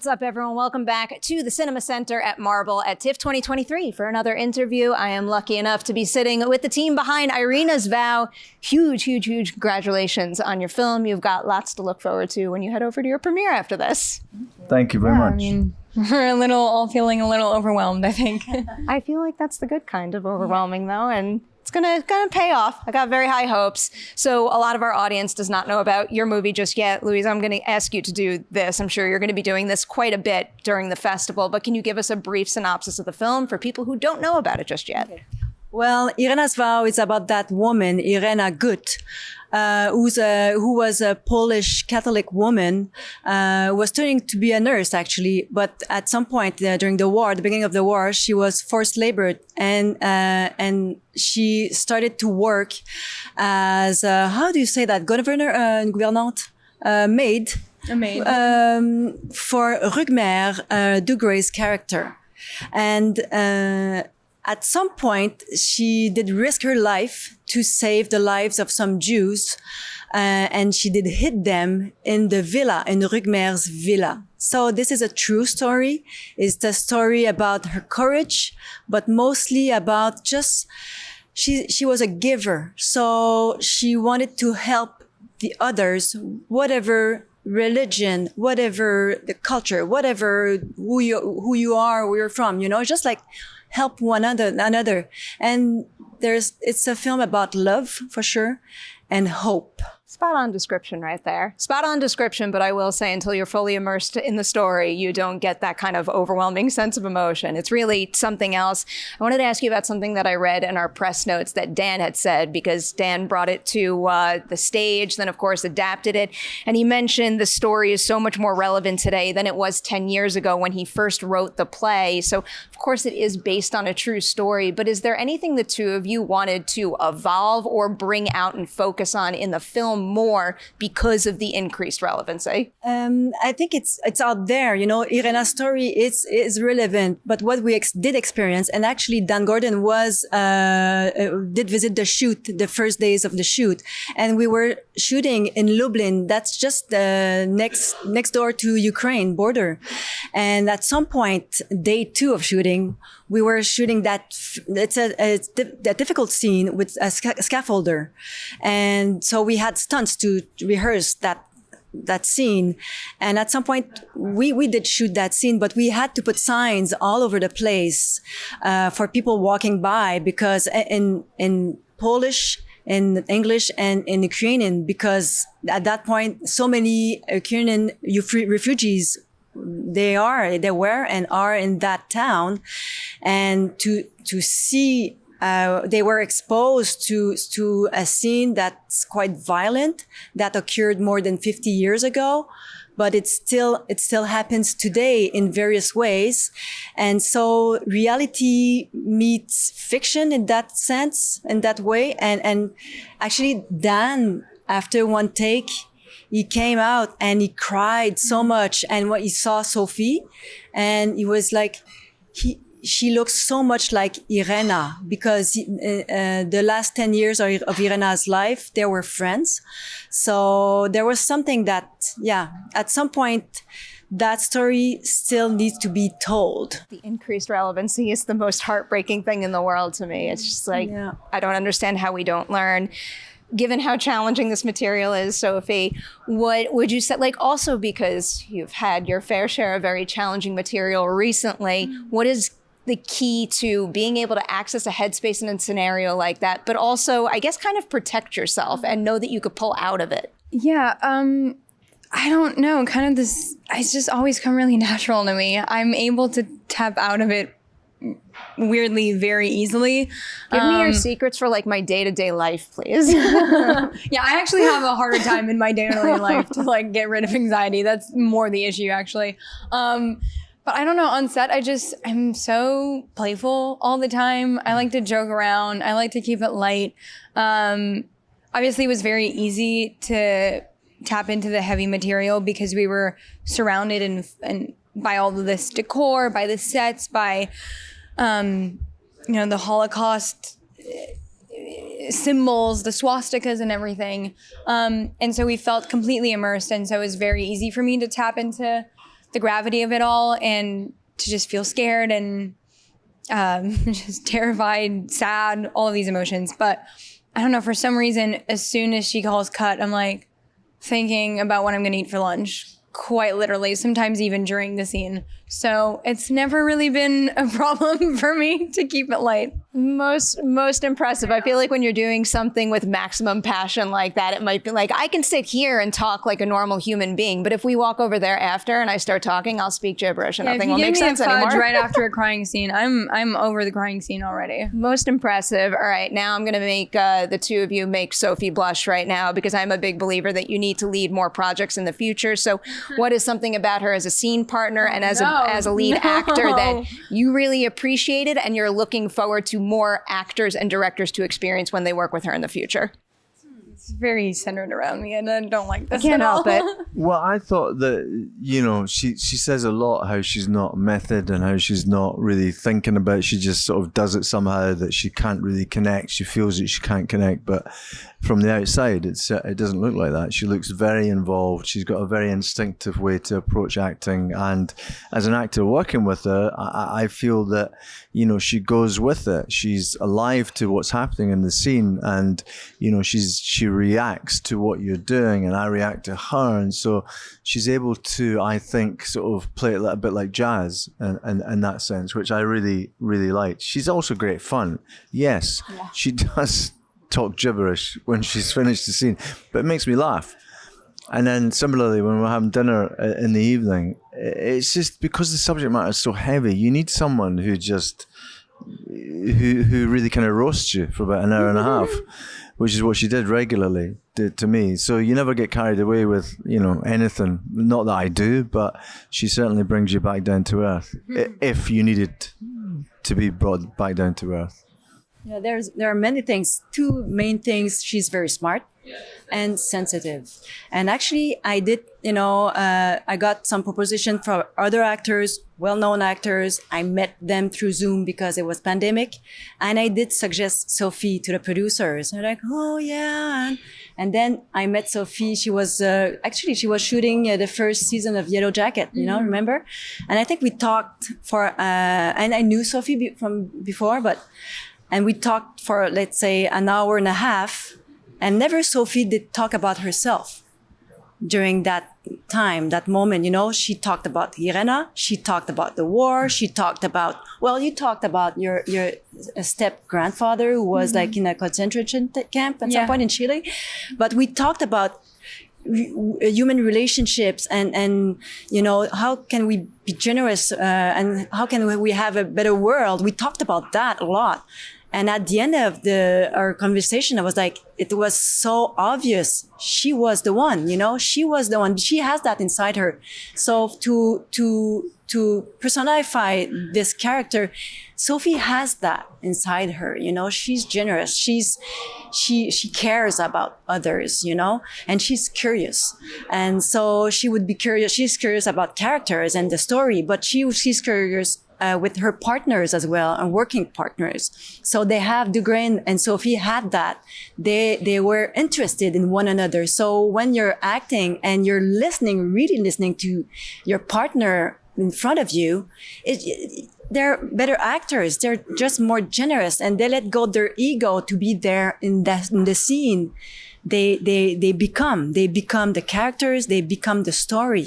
What's up, everyone? Welcome back to the Cinema Center at Marble at TIFF 2023 for another interview. I am lucky enough to be sitting with the team behind Irena's Vow. Huge, huge, huge congratulations on your film. You've got lots to look forward to when you head over to your premiere after this. Thank you very much. I mean, we're all feeling a little overwhelmed, I think. I feel like that's the good kind of overwhelming, though, and it's gonna pay off. I got very high hopes. So a lot of our audience does not know about your movie just yet. Louise, I'm gonna ask you to do this. I'm sure you're gonna be doing this quite a bit during the festival, but can you give us a brief synopsis of the film for people who don't know about it just yet? Okay. Well, Irena's Vow is about that woman, Irena Gut, who was a Polish Catholic woman, was turning to be a nurse actually, but at some point during the war, the beginning of the war, she was forced labored and she started to work as how do you say that, gouvernante, maid. A maid. For Rugmer, Dougray's character, and. At some point, she did risk her life to save the lives of some Jews, and she did hid them in the villa, in Rugmer's villa. So this is a true story. It's the story about her courage, but mostly about just, she was a giver. So she wanted to help the others, whatever religion, whatever the culture, whatever who you are, where you're from, just like help one another. And it's a film about love for sure and hope. Spot on description right there. Spot on description, but I will say until you're fully immersed in the story, you don't get that kind of overwhelming sense of emotion. It's really something else. I wanted to ask you about something that I read in our press notes that Dan had said, because Dan brought it to the stage, then of course adapted it. And he mentioned the story is so much more relevant today than it was 10 years ago when he first wrote the play. So of course it is based on a true story, but is there anything the two of you wanted to evolve or bring out and focus on in the film more because of the increased relevancy? I think it's out there. Irena's story is relevant, but what we did experience, and actually Dan Gordon did visit the shoot, the first days of the shoot, and we were shooting in Lublin. That's just next door to Ukraine border. And at some point, day 2 of shooting, we were shooting that. It's a difficult scene with a scaffolder, and so we had stunts to rehearse that scene. And at some point, we did shoot that scene, but we had to put signs all over the place for people walking by, because in Polish, in English, and in Ukrainian, because at that point, so many Ukrainian refugees they were and are in that town, and to see they were exposed to a scene that's quite violent that occurred more than 50 years ago, but it still happens today in various ways. And so reality meets fiction in that sense, in that way. And actually Dan, after one take, he came out and he cried so much. And when he saw Sophie, and he was like, she looks so much like Irena, because the last 10 years of Irena's life, they were friends. So there was something that, at some point, that story still needs to be told. The increased relevancy is the most heartbreaking thing in the world to me. It's just like, I don't understand how we don't learn. Given how challenging this material is, Sophie, what would you say, also because you've had your fair share of very challenging material recently, what is the key to being able to access a headspace in a scenario like that, but also, I guess, kind of protect yourself and know that you could pull out of it? Yeah, I don't know, it's just always come really natural to me. I'm able to tap out of it weirdly very easily. Give me your secrets for my day-to-day life, please. Yeah, I actually have a harder time in my day-to-day life to get rid of anxiety. That's more the issue, actually. But I don't know, on set, I'm so playful all the time. I like to joke around. I like to keep it light. Obviously, it was very easy to tap into the heavy material because we were surrounded and by all of this decor, by the sets, by the Holocaust symbols, the swastikas and everything. And so we felt completely immersed. And so it was very easy for me to tap into the gravity of it all, and to just feel scared and just terrified, sad, all of these emotions. But I don't know, for some reason, as soon as she calls cut, I'm like thinking about what I'm gonna eat for lunch, quite literally, sometimes even during the scene. So it's never really been a problem for me to keep it light. Most impressive. I feel like when you're doing something with maximum passion like that, it might be like, I can sit here and talk like a normal human being, but if we walk over there after and I start talking, I'll speak gibberish and nothing will make sense anymore. Right after a crying scene, I'm over the crying scene already. Most impressive. All right, now I'm going to make the two of you make Sophie blush right now, because I'm a big believer that you need to lead more projects in the future. So what is something about her as a scene partner and as a lead actor that you really appreciated and you're looking forward to more actors and directors to experience when they work with her in the future? It's very centered around me, and I don't like this. I can't help it. Well, I thought that, you know, she says a lot how she's not method and how she's not really thinking about it. She just sort of does it somehow, that she can't really connect. She feels that she can't connect, but from the outside, it doesn't look like that. She looks very involved. She's got a very instinctive way to approach acting. And as an actor working with her, I feel that, you know, she goes with it. She's alive to what's happening in the scene. And, you know, she reacts to what you're doing, and I react to her. And so she's able to, I think, sort of play it a bit like jazz in that sense, which I really, really like. She's also great fun. Yes, she does talk gibberish when she's finished the scene, but it makes me laugh. And then similarly, when we're having dinner in the evening, it's just because the subject matter is so heavy, you need someone who just who really kind of roasts you for about an hour and a half, which is what she did regularly to me. So you never get carried away with, you know, anything. Not that I do, but she certainly brings you back down to earth if you needed to be brought back down to earth. Yeah, there are many things. Two main things. She's very smart and sensitive. And actually, I did, I got some proposition from other actors, well-known actors. I met them through Zoom because it was pandemic. And I did suggest Sophie to the producers. They're like, oh, yeah. And then I met Sophie. She was shooting the first season of Yellowjackets, remember? And I think we talked and I knew Sophie from before, and we talked for, let's say, an hour and a half, and never Sophie did talk about herself during that time, that moment. She talked about Irena, she talked about the war, she talked about, you talked about your step-grandfather who was like in a concentration camp at some point in Chile. But we talked about human relationships and how can we be generous and how can we have a better world. We talked about that a lot. And at the end of our conversation, I was like, it was so obvious. She was the one, she was the one. She has that inside her. So to personify this character, Sophie has that inside her, she's generous. She cares about others, and she's curious. And so she would be curious. She's curious about characters and the story, but she's curious with her partners as well, and working partners. So they have, Dougray and Sophie had that. They were interested in one another. So when you're acting and you're really listening to your partner in front of you, they're better actors. They're just more generous, and they let go their ego to be there in the scene. They become the characters. They become the story,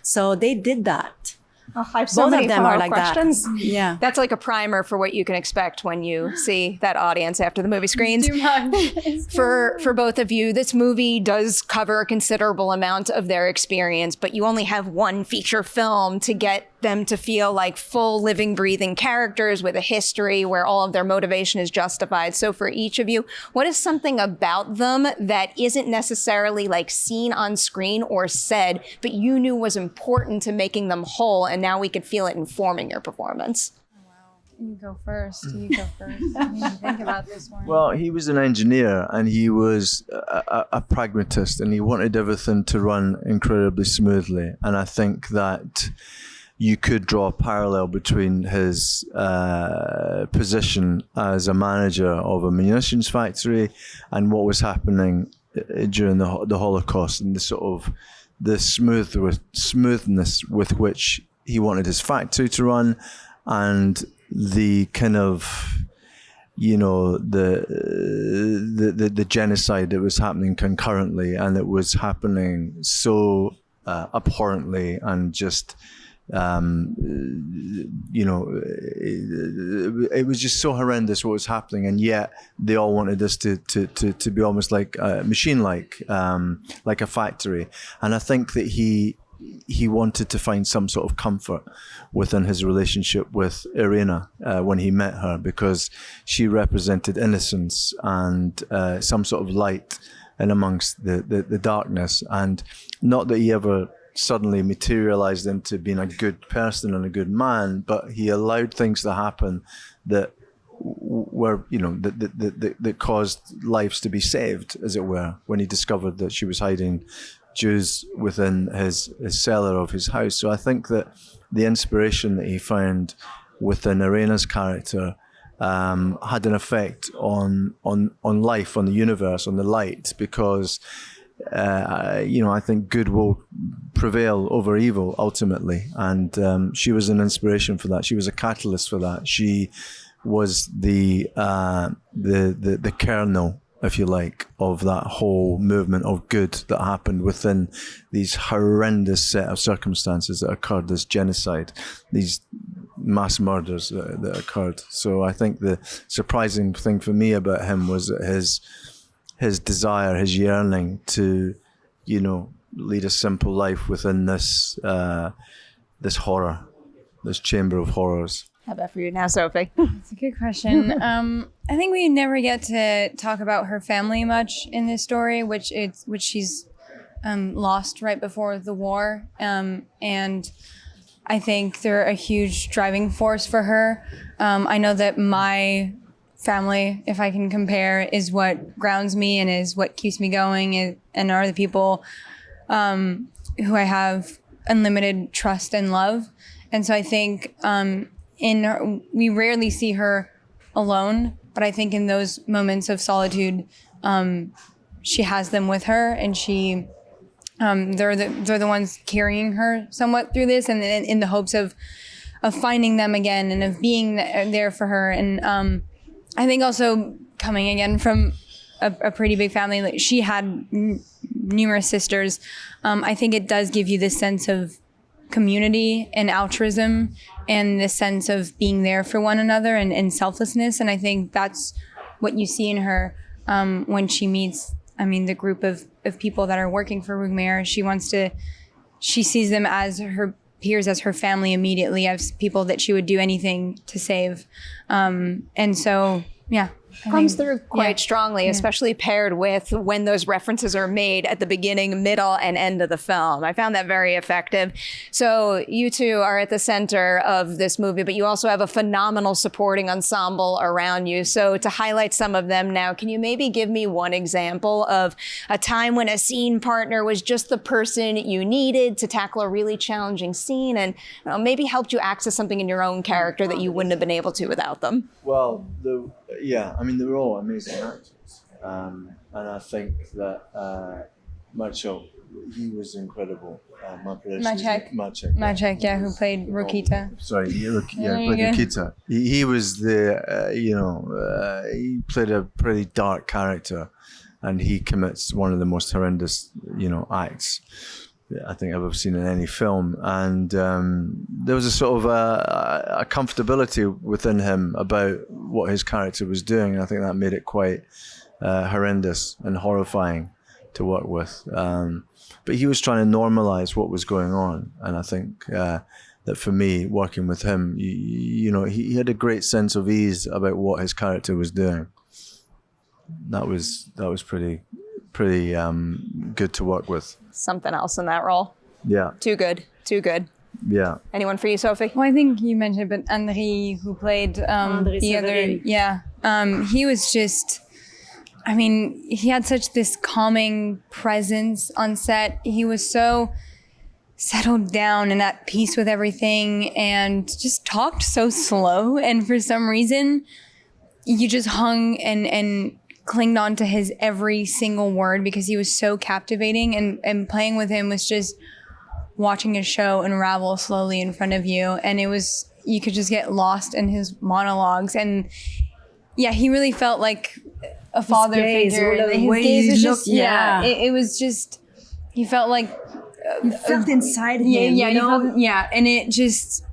So they did that. Oh, I have so many follow-up questions. That. Yeah. That's like a primer for what you can expect when you see that audience after the movie screens. Too much. For both of you, this movie does cover a considerable amount of their experience, but you only have one feature film to get them to feel like full living, breathing characters with a history where all of their motivation is justified. So for each of you, what is something about them that isn't necessarily like seen on screen or said, but you knew was important to making them whole, and now we could feel it informing your performance? You go first. I need to think about this one. Well, he was an engineer, and he was a pragmatist, and he wanted everything to run incredibly smoothly. And I think that you could draw a parallel between his position as a manager of a munitions factory and what was happening during the Holocaust, and the sort of the smoothness with which he wanted his factory to run, and the kind of, you know, the genocide that was happening concurrently, and it was happening so abhorrently, and just you know, it was just so horrendous what was happening, and yet they all wanted us to be almost like machine-like, like a factory. And I think that he wanted to find some sort of comfort within his relationship with Irena when he met her, because she represented innocence and some sort of light in amongst the darkness. And not that he ever suddenly materialized into being a good person and a good man, but he allowed things to happen that were, you know, that caused lives to be saved, as it were, when he discovered that she was hiding Jews within his cellar of his house. So I think that the inspiration that he found within Irena's character had an effect on life, on the universe, on the light, because you know, I think good will prevail over evil ultimately, and she was an inspiration for that. She was a catalyst for that. She was the kernel, if you like, of that whole movement of good that happened within these horrendous set of circumstances that occurred, this genocide, these mass murders that occurred. So I think the surprising thing for me about him was that his desire, his yearning to, you know, lead a simple life within this this horror, this chamber of horrors. How about for you now, Sophie? That's a good question. I think we never get to talk about her family much in this story, which she's lost right before the war, and I think they're a huge driving force for her. I know that my family, if I can compare, is what grounds me and is what keeps me going, and are the people who I have unlimited trust and love. And so I think we rarely see her alone, but I think in those moments of solitude, she has them with her, and they're the ones carrying her somewhat through this, and in the hopes of finding them again and of being there for her. And I think also coming again from a pretty big family, like she had numerous sisters. I think it does give you this sense of community and altruism, and this sense of being there for one another, and selflessness. And I think that's what you see in her when she meets, the group of people that are working for Rugmer. She sees them as her peers, as her family immediately, as people that she would do anything to save. And so, yeah. Comes through quite strongly, especially paired with when those references are made at the beginning, middle, and end of the film. I found that very effective. So you two are at the center of this movie, but you also have a phenomenal supporting ensemble around you. So to highlight some of them now, can you maybe give me one example of a time when a scene partner was just the person you needed to tackle a really challenging scene, and maybe helped you access something in your own character that you wouldn't have been able to without them? Well, they were all amazing actors, and I think that Marshall, he was incredible. Maciek, who played Rokita. Sorry, played Rokita. He was he played a pretty dark character, and he commits one of the most horrendous, acts I think I've ever seen in any film. And there was a sort of a comfortability within him about what his character was doing. And I think that made it quite horrendous and horrifying to work with. But he was trying to normalize what was going on. And I think that for me, working with him, he had a great sense of ease about what his character was doing. That was pretty good to work with. Something else in that role. Yeah. Too good. Yeah. Anyone for you, Sophie? Well, I think you mentioned, but Henri, who played the other, he was just, he had such this calming presence on set. He was so settled down and at peace with everything, and just talked so slow. And for some reason, you just hung and clinged on to his every single word because he was so captivating, and playing with him was just watching a show unravel slowly in front of you. And you could just get lost in his monologues. And yeah, he really felt like a father figure. His gaze was just, it was just, he felt like, You felt inside him, and it just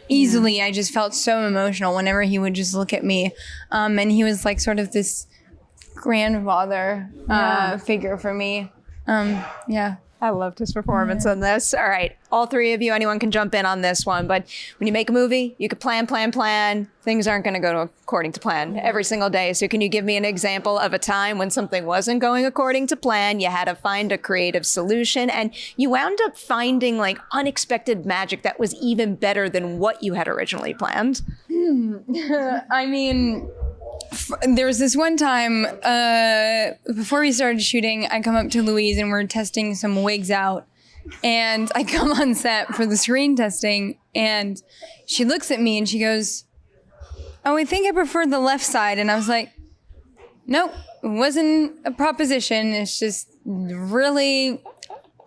easily, I just felt so emotional whenever he would just look at me, and he was like sort of this grandfather figure for me. I loved his performance on this. All right, all three of you, anyone can jump in on this one, but when you make a movie, you could plan. Things aren't going to go according to plan every single day. So can you give me an example of a time when something wasn't going according to plan, you had to find a creative solution, and you wound up finding like unexpected magic that was even better than what you had originally planned? I mean, there was this one time before we started shooting, I come up to Louise and we're testing some wigs out, and I come on set for the screen testing, and she looks at me and she goes, "Oh, I think I prefer the left side." And I was like, "Nope, it wasn't a proposition. It's just really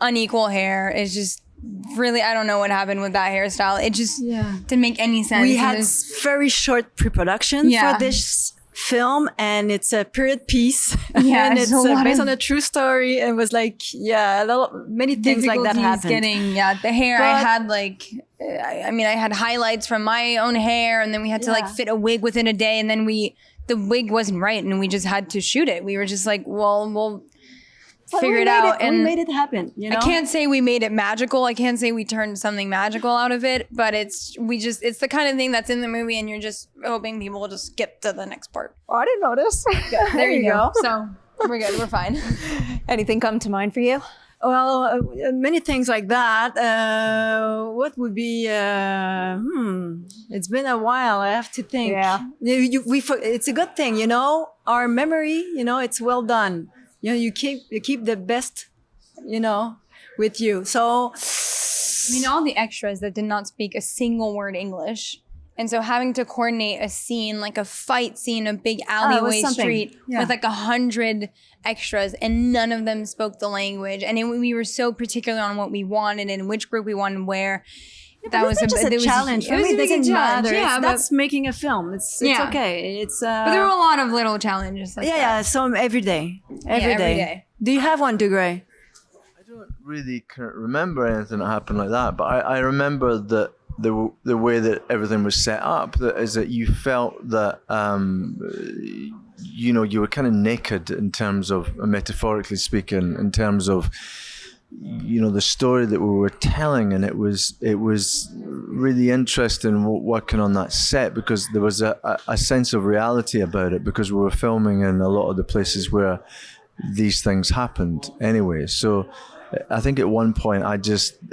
unequal hair. It's just really, I don't know what happened with that hairstyle. It just didn't make any sense." We had very short pre-production for this film, and it's a period piece. And it's based on a true story. It was like, many things like that happened. Getting the hair. But I had like, I had highlights from my own hair, and then we had to like fit a wig within a day, and then the wig wasn't right, and we just had to shoot it. We were just like, we'll figure it out. And we made it happen. You know? I can't say we made it magical. I can't say we turned something magical out of it, but it's the kind of thing that's in the movie, and you're just hoping people will just skip to the next part. Oh, I didn't notice. There you go. So we're good. We're fine. Anything come to mind for you? Well, many things like that. What would be? It's been a while. I have to think. Yeah. It's a good thing, you know. Our memory, you know, it's well done. You know, you keep the best, you know, with you. So, I mean, all the extras that did not speak a single word English. And so having to coordinate a scene, like a fight scene, a big alleyway street with like 100 extras, and none of them spoke the language. And we were so particular on what we wanted and which group we wanted where. That was just a challenge. I mean, it doesn't matter. Yeah, that's making a film. It's okay. It's but there were a lot of little challenges like that. So every day. Every day. Do you have one, Dougray? I don't really remember anything that happened like that, but I remember that the way that everything was set up, is that you felt that you know, you were kind of naked in terms of, metaphorically speaking, in terms of, you know, the story that we were telling. And it was really interesting working on that set, because there was a sense of reality about it, because we were filming in a lot of the places where these things happened anyway. So I think at one point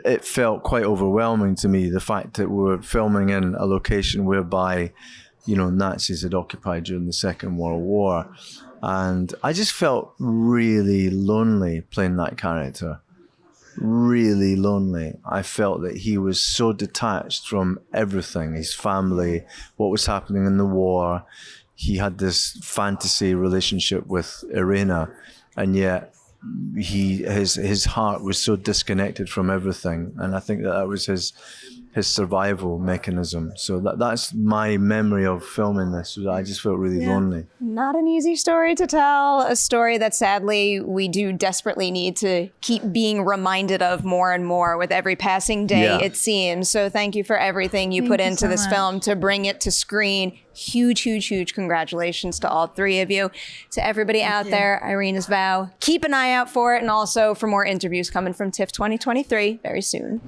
it felt quite overwhelming to me, the fact that we were filming in a location whereby, you know, Nazis had occupied during the Second World War. And I just felt really lonely playing that character. Really lonely. I felt that he was so detached from everything, his family, what was happening in the war. He had this fantasy relationship with Irena, and yet his heart was so disconnected from everything. And I think that was his survival mechanism. So that's my memory of filming this. I just felt really lonely. Not an easy story to tell. A story that sadly we do desperately need to keep being reminded of more and more with every passing day, it seems. So thank you for everything you put into this film to bring it to screen. Huge, huge, huge congratulations to all three of you. To everybody out there, Irena's vow. Keep an eye out for it, and also for more interviews coming from TIFF 2023 very soon.